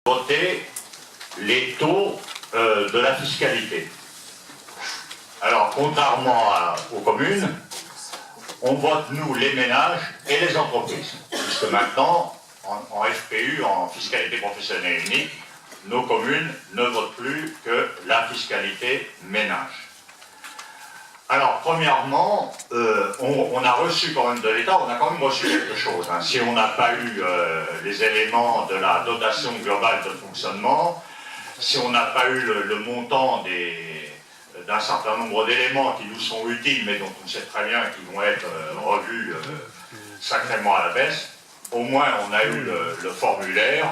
voter les taux de la fiscalité. Alors, contrairement aux communes, on vote, nous, les ménages et les entreprises. Puisque maintenant, en FPU, en fiscalité professionnelle unique, nos communes ne votent plus que la fiscalité ménage. Alors, premièrement, on a reçu quand même de l'État, on a quand même reçu quelque chose. Hein. Si on n'a pas eu les éléments de la dotation globale de fonctionnement, si on n'a pas eu le montant d'un certain nombre d'éléments qui nous sont utiles, mais dont on sait très bien qu'ils vont être revus sacrément à la baisse, au moins on a eu le formulaire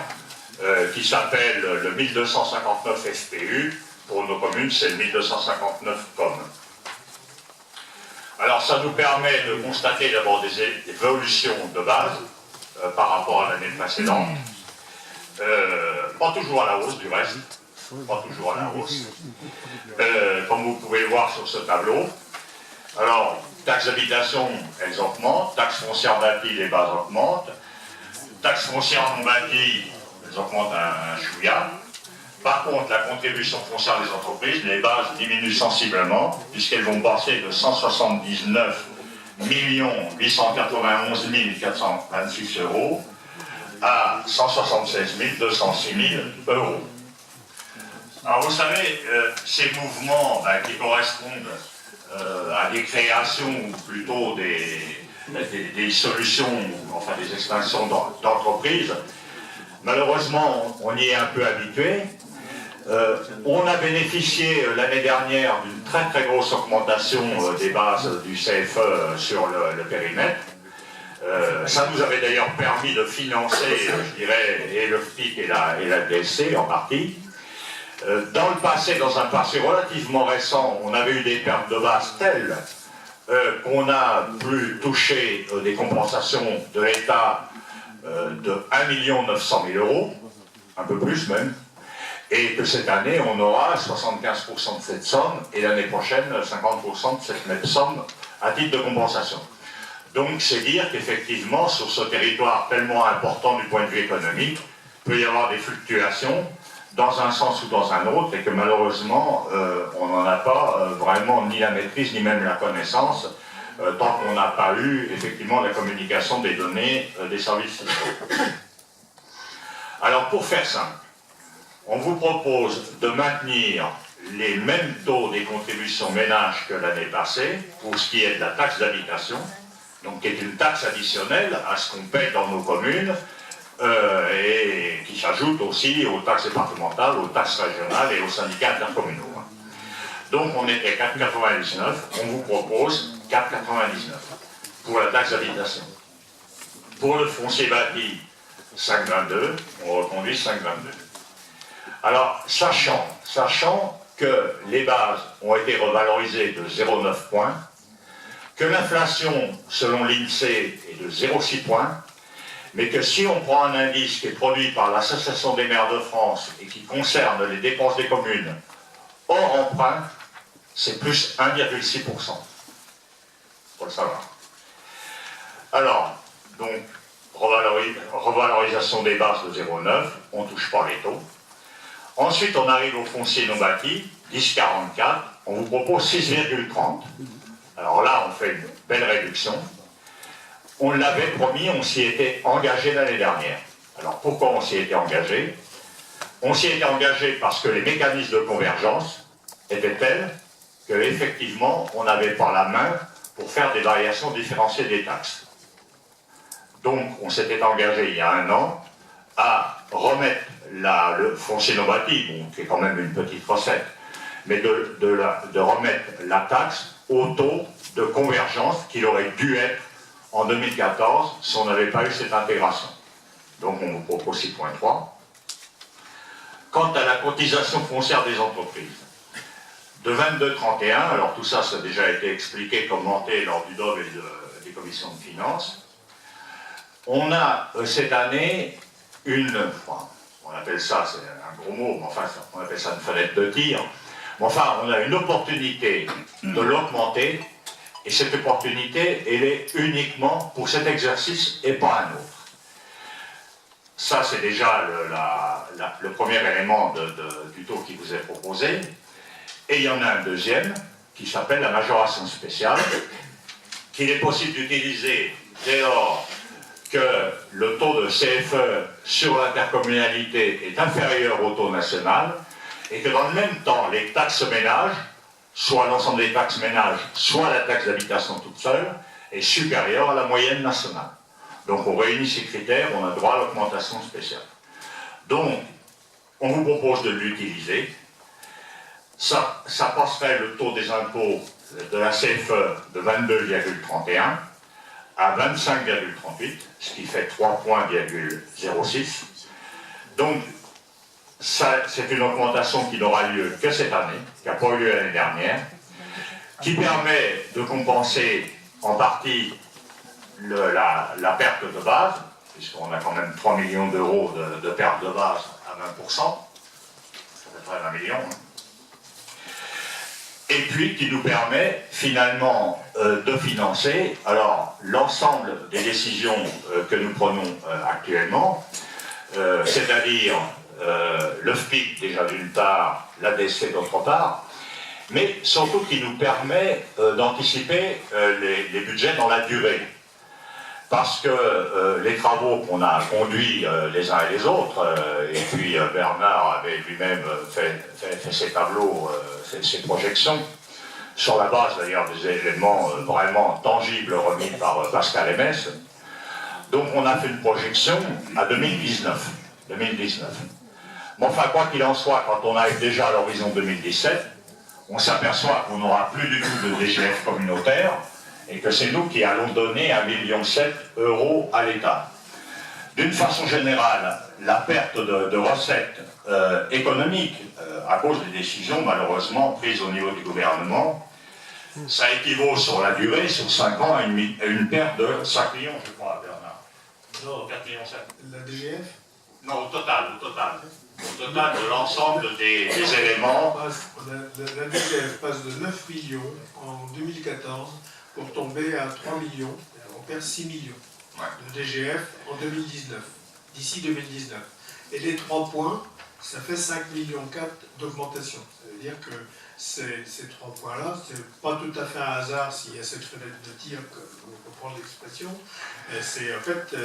qui s'appelle le 1259 FPU. Pour nos communes, c'est le 1259 COM. Alors ça nous permet de constater d'abord des évolutions de base par rapport à l'année précédente. Pas toujours à la hausse du reste, pas toujours à la hausse. Comme vous pouvez le voir sur ce tableau. Alors, taxes d'habitation, elles augmentent, taxes foncières bâties, les bases augmentent, taxes foncières non bâties, elles augmentent un chouïa. Par contre, la contribution foncière des entreprises, les bases diminuent sensiblement, puisqu'elles vont passer de 179 891 426 euros à 176 206 000 euros. Alors vous savez, ces mouvements qui correspondent à des créations, ou plutôt des solutions, enfin des extinctions d'entreprises, malheureusement on y est un peu habitué. On a bénéficié l'année dernière d'une très très grosse augmentation des bases du CFE sur le périmètre. Ça nous avait d'ailleurs permis de financer, je dirais, et le FPIC et la DSC en partie. Dans le passé, dans un passé relativement récent, on avait eu des pertes de base telles qu'on a pu toucher des compensations de l'État de 1 900 000 euros, un peu plus même, et que cette année, on aura 75% de cette somme, et l'année prochaine, 50% de cette même somme à titre de compensation. Donc, c'est dire qu'effectivement, sur ce territoire tellement important du point de vue économique, il peut y avoir des fluctuations dans un sens ou dans un autre, et que malheureusement, on n'en a pas vraiment ni la maîtrise, ni même la connaissance, tant qu'on n'a pas eu, effectivement, la communication des données des services fiscaux. Alors, pour faire simple, on vous propose de maintenir les mêmes taux des contributions ménages que l'année passée, pour ce qui est de la taxe d'habitation, donc qui est une taxe additionnelle à ce qu'on paie dans nos communes, et qui s'ajoute aussi aux taxes départementales, aux taxes régionales et aux syndicats intercommunaux. Donc on était 4,99, on vous propose 4,99 pour la taxe d'habitation. Pour le foncier bâti, 5,22, on reconduit 5,22. Alors, sachant que les bases ont été revalorisées de 0,9 points, que l'inflation, selon l'INSEE, est de 0,6 points, mais que si on prend un indice qui est produit par l'Association des maires de France et qui concerne les dépenses des communes hors emprunt, c'est plus 1,6%. Faut le savoir. Alors, donc, revalorisation des bases de 0,9, on ne touche pas les taux. Ensuite, on arrive au foncier non bâti, 10,44, on vous propose 6,30. Alors là, on fait une belle réduction. On l'avait promis, on s'y était engagé l'année dernière. Alors pourquoi on s'y était engagé? On s'y était engagé parce que les mécanismes de convergence étaient tels qu'effectivement, on n'avait pas la main pour faire des variations différenciées des taxes. Donc on s'était engagé il y a 1 an à remettre le foncier non bâti, bon, qui est quand même une petite recette, mais de remettre la taxe au taux de convergence qu'il aurait dû être en 2014 si on n'avait pas eu cette intégration. Donc on vous propose 6,3. Quant à la cotisation foncière des entreprises, de 22,31, alors tout ça, ça a déjà été expliqué, commenté lors du DOV et des commissions de finances, on a cette année on appelle ça, c'est un gros mot, mais enfin on appelle ça une fenêtre de tir, mais enfin on a une opportunité de l'augmenter. Et cette opportunité, elle est uniquement pour cet exercice et pas un autre. Ça, c'est déjà le premier élément du taux qui vous est proposé. Et il y en a un deuxième qui s'appelle la majoration spéciale, qu'il est possible d'utiliser dès lors que le taux de CFE sur l'intercommunalité est inférieur au taux national et que dans le même temps, les taxes ménages, soit l'ensemble des taxes ménages, soit la taxe d'habitation toute seule, est supérieure à la moyenne nationale. Donc on réunit ces critères, on a droit à l'augmentation spéciale. Donc, on vous propose de l'utiliser. Ça passerait le taux des impôts de la CFE de 22,31 à 25,38, ce qui fait 3,06 points. Donc, c'est une augmentation qui n'aura lieu que cette année, qui n'a pas eu lieu l'année dernière, qui permet de compenser en partie la perte de base, puisqu'on a quand même 3 millions d'euros de perte de base à 20%, ça fait près d'1 million. Et puis qui nous permet finalement de financer l'ensemble des décisions que nous prenons actuellement, c'est-à-dire le FPIC déjà d'une part, l'ADC d'autre part, mais surtout qui nous permet d'anticiper les budgets dans la durée. Parce que les travaux qu'on a conduits les uns et les autres, et puis Bernard avait lui-même fait ses tableaux, ses projections, sur la base d'ailleurs des éléments vraiment tangibles remis par Pascal Emès. Donc on a fait une projection à 2019. Mais enfin, quoi qu'il en soit, quand on arrive déjà à l'horizon 2017, on s'aperçoit qu'on n'aura plus du tout de DGF communautaire, et que c'est nous qui allons donner 1,7 million d'euros à l'État. D'une façon générale, la perte de recettes économiques, à cause des décisions malheureusement prises au niveau du gouvernement, ça équivaut sur la durée, sur 5 ans, à une perte de 5 millions, je crois, Bernard. Non, 4 millions 7. La DGF? Non, au total. Au total de l'ensemble des éléments. La DGF passe de 9 millions en 2014 pour tomber à 3 millions, on perd 6 millions de DGF en 2019, d'ici 2019. Et les 3 points, ça fait 5,4 millions d'augmentation. Ça veut dire que ces 3 points-là, c'est pas tout à fait un hasard s'il y a cette fenêtre de tir, comme on peut prendre l'expression. C'est en fait,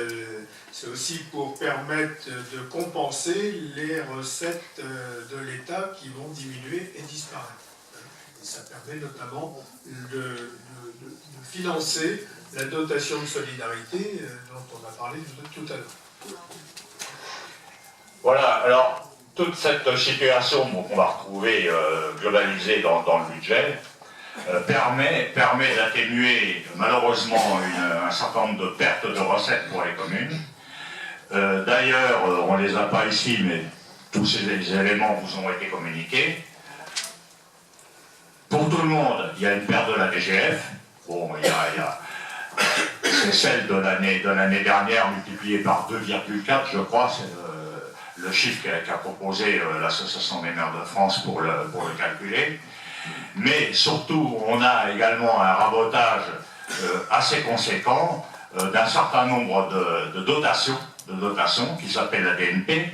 c'est aussi pour permettre de compenser les recettes de l'État qui vont diminuer et disparaître. Et ça permet notamment de financer la dotation de solidarité dont on a parlé tout à l'heure. Voilà, alors toute cette situation qu'on va retrouver globalisée dans le budget permet d'atténuer malheureusement un certain nombre de pertes de recettes pour les communes. D'ailleurs, on ne les a pas ici, mais tous ces éléments vous ont été communiqués. Pour tout le monde, il y a une perte de la DGF. Bon, c'est celle de l'année dernière multipliée par 2,4, je crois, c'est le chiffre qu'a proposé l'Association des maires de France pour le calculer. Mais surtout, on a également un rabotage assez conséquent d'un certain nombre de dotations qui s'appellent la DNP,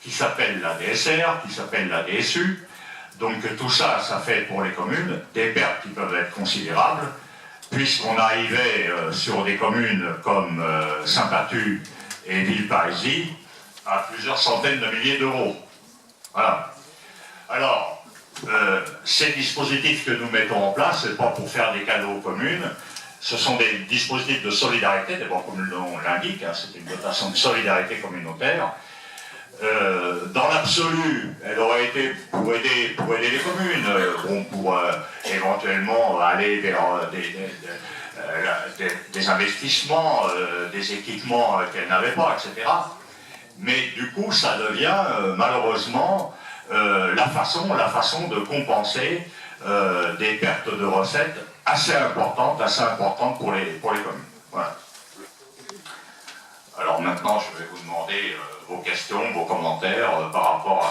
qui s'appellent la DSR, qui s'appellent la DSU. Donc tout ça, ça fait pour les communes des pertes qui peuvent être considérables, puisqu'on arrivait sur des communes comme Saint-Patu et Villeparisis à plusieurs centaines de milliers d'euros. Voilà. Alors, ces dispositifs que nous mettons en place, ce n'est pas pour faire des cadeaux aux communes, ce sont des dispositifs de solidarité, d'abord comme le nom l'indique, hein, c'est une dotation de solidarité communautaire. Dans l'absolu, elle aurait été pour aider les communes, pour éventuellement aller vers des investissements, des équipements qu'elles n'avaient pas, etc. Mais du coup, ça devient malheureusement la façon de compenser des pertes de recettes assez importantes pour les communes. Voilà. Alors maintenant, je vais vous demander vos questions, vos commentaires par rapport